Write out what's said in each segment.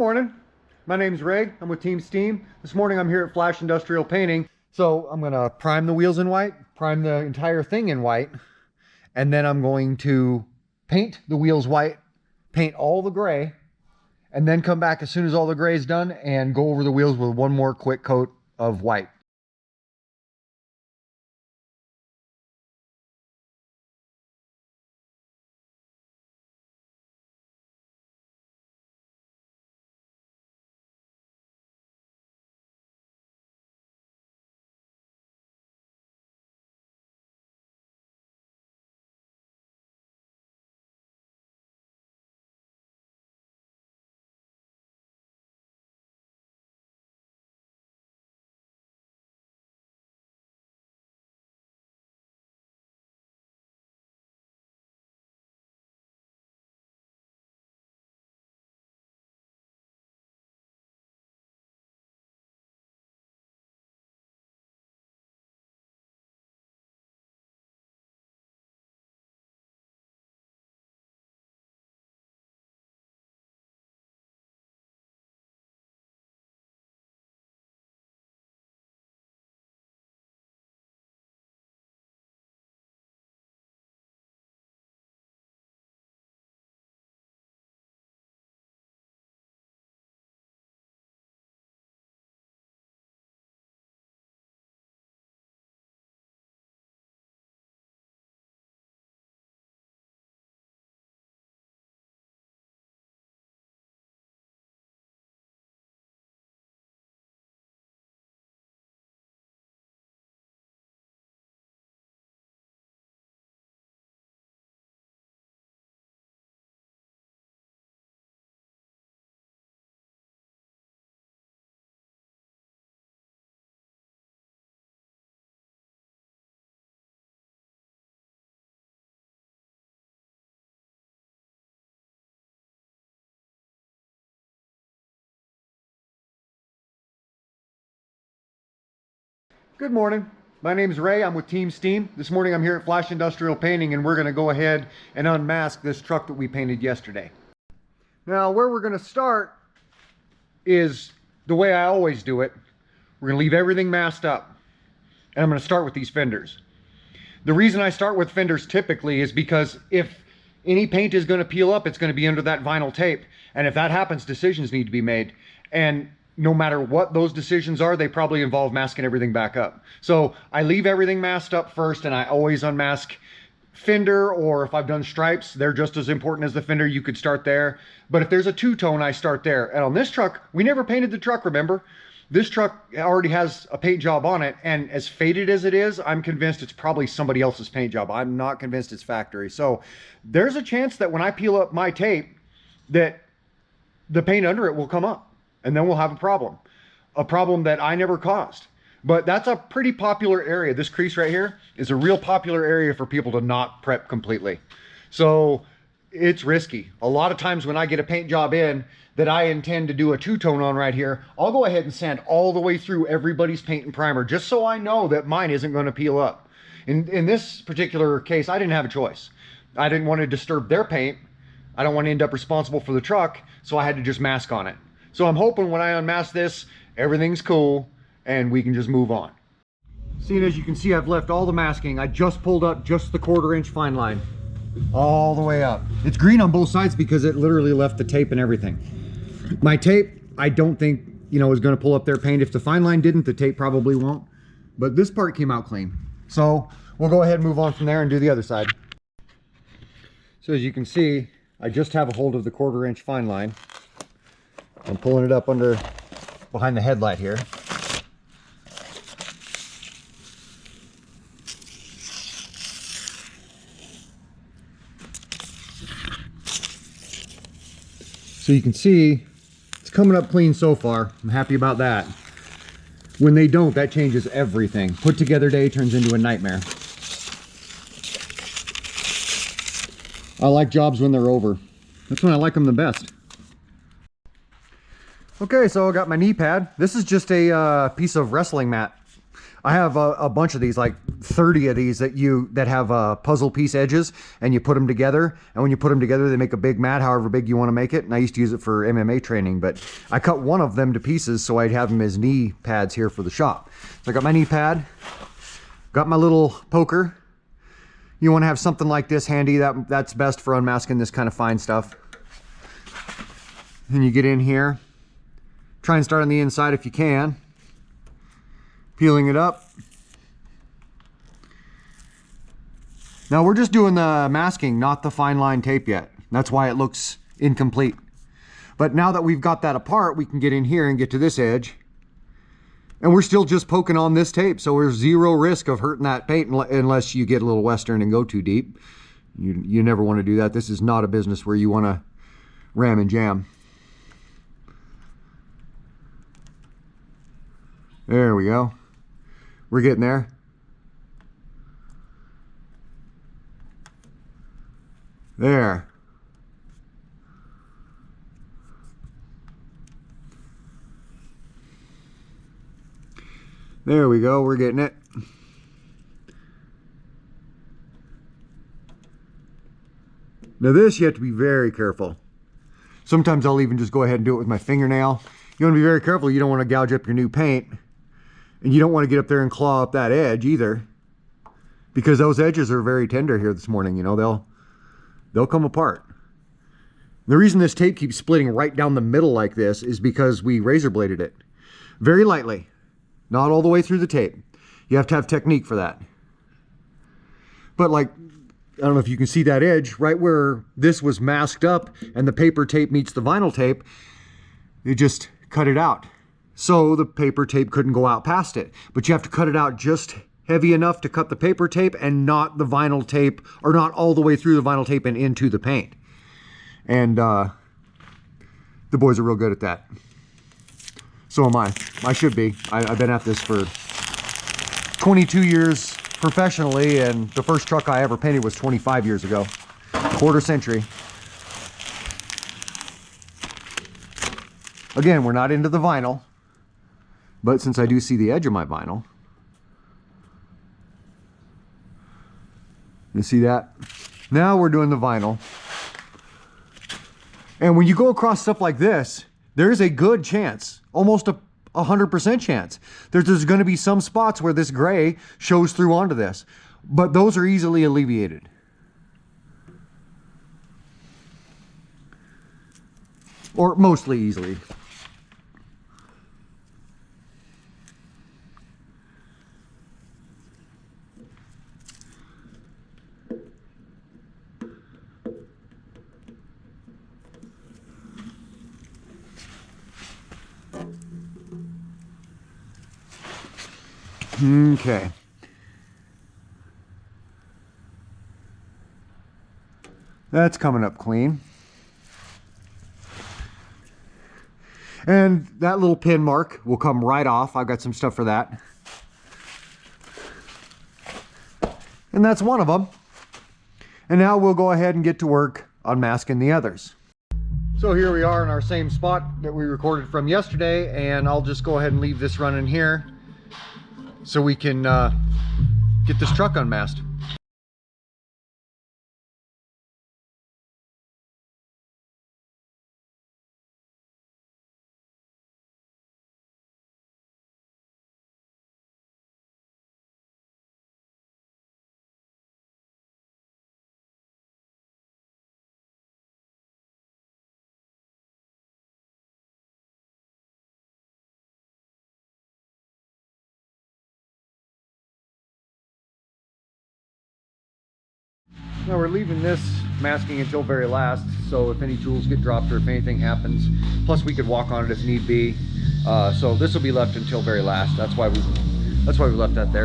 morning. My name's Ray. I'm with Team S.t.e.a.m. This morning I'm here at Flash Industrial Painting. So I'm going to prime the wheels in white, prime the entire thing in white, and then I'm going to paint the wheels white, paint all the gray, and then come back as soon as all the gray is done and go over the wheels with one more quick coat of white. Good morning. My name's Ray. I'm with Team S.t.e.a.m. This morning I'm here at Flash Industrial Painting and we're going to go ahead and unmask this truck that we painted yesterday. Now where we're going to start is the way I always do it. We're going to leave everything masked up. And I'm going to start with these fenders. The reason I start with fenders typically is because if any paint is going to peel up, it's going to be under that vinyl tape. And if that happens, decisions need to be made. And no matter what those decisions are, they probably involve masking everything back up. So I leave everything masked up first, and I always unmask fender, or if I've done stripes, they're just as important as the fender. You could start there. But if there's a two-tone, I start there. And on this truck, we never painted the truck, remember? This truck already has a paint job on it, and as faded as it is, I'm convinced it's probably somebody else's paint job. I'm not convinced it's factory. So there's a chance that when I peel up my tape, that the paint under it will come up. And then we'll have a problem that I never caused. But that's a pretty popular area. This crease right here is a real popular area for people to not prep completely. So it's risky. A lot of times when I get a paint job in that I intend to do a two-tone on right here, I'll go ahead and sand all the way through everybody's paint and primer just so I know that mine isn't going to peel up. In this particular case, I didn't have a choice. I didn't want to disturb their paint. I don't want to end up responsible for the truck, so I had to just mask on it. So I'm hoping when I unmask this, everything's cool and we can just move on. Seeing as you can see, I've left all the masking. I just pulled up just the 1/4 inch fine line all the way up. It's green on both sides because it literally left the tape and everything. My tape, I don't think, is going to pull up their paint. If the fine line didn't, the tape probably won't. But this part came out clean. So we'll go ahead and move on from there and do the other side. So as you can see, I just have a hold of the 1/4 inch fine line. I'm pulling it up behind the headlight here. So you can see it's coming up clean so far. I'm happy about that. When they don't, that changes everything. Put together day turns into a nightmare. I like jobs when they're over. That's when I like them the best. Okay, so I got my knee pad. This is just a piece of wrestling mat. I have a bunch of these. Like 30 of these that have puzzle piece edges, and you put them together, and when you put them together they make a big mat, however big you want to make it. And I used to use it for MMA training, but I cut one of them to pieces so I'd have them as knee pads here for the shop. So I got my knee pad, got my little poker. You want to have something like this handy. That's best for unmasking this kind of fine stuff. And you get in here, try and start on the inside if you can, peeling it up. Now we're just doing the masking, not the fine line tape yet. That's why it looks incomplete. But now that we've got that apart, we can get in here and get to this edge. And we're still just poking on this tape, so there's zero risk of hurting that paint unless you get a little Western and go too deep. You never want to do that. This is not a business where you want to ram and jam. There we go. We're getting there. There. There we go, we're getting it. Now this, you have to be very careful. Sometimes I'll even just go ahead and do it with my fingernail. You want to be very careful. You don't want to gouge up your new paint. And you don't want to get up there and claw up that edge either, because those edges are very tender here this morning. You know, they'll come apart. The reason this tape keeps splitting right down the middle like this is because we razor bladed it very lightly, not all the way through the tape. You have to have technique for that. But like, I don't know if you can see that edge right where this was masked up and the paper tape meets the vinyl tape. You just cut it out. So the paper tape couldn't go out past it, but you have to cut it out just heavy enough to cut the paper tape and not the vinyl tape, or not all the way through the vinyl tape and into the paint. And the boys are real good at that. So am I. I should be. I've been at this for 22 years professionally, and the first truck I ever painted was 25 years ago. Quarter century. Again, we're not into the vinyl, but since I do see the edge of my vinyl, you see that? Now we're doing the vinyl. And when you go across stuff like this, there's a good chance, almost a 100% chance, there's going to be some spots where this gray shows through onto this, but those are easily alleviated. Or mostly easily. Okay. That's coming up clean. And that little pin mark will come right off. I've got some stuff for that. And that's one of them. And now we'll go ahead and get to work unmasking the others. So here we are in our same spot that we recorded from yesterday, and I'll just go ahead and leave this running here so we can get this truck unmasked. Now we're leaving this masking until very last, so if any tools get dropped or if anything happens, plus we could walk on it if need be. So this will be left until very last. That's why we left that there.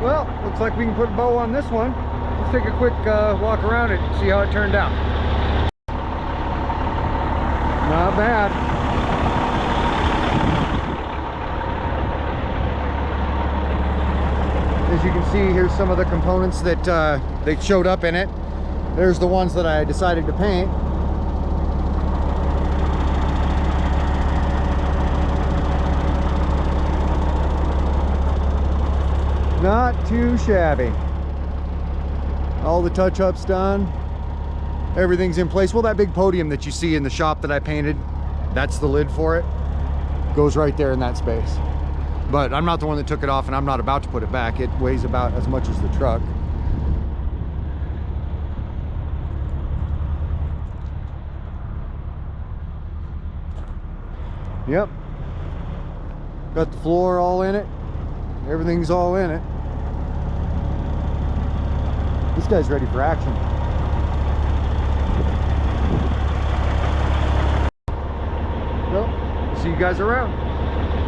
Well, looks like we can put a bow on this one. Let's take a quick walk around it and see how it turned out. Not bad. As you can see, here's some of the components that they showed up in it. There's the ones that I decided to paint. Not too shabby. All the touch-ups done. Everything's in place. Well, that big podium that you see in the shop that I painted, that's the lid for it. Goes right there in that space. But I'm not the one that took it off, and I'm not about to put it back. It weighs about as much as the truck. Yep. Got the floor all in it. Everything's all in it. This guy's ready for action. Well, see you guys around.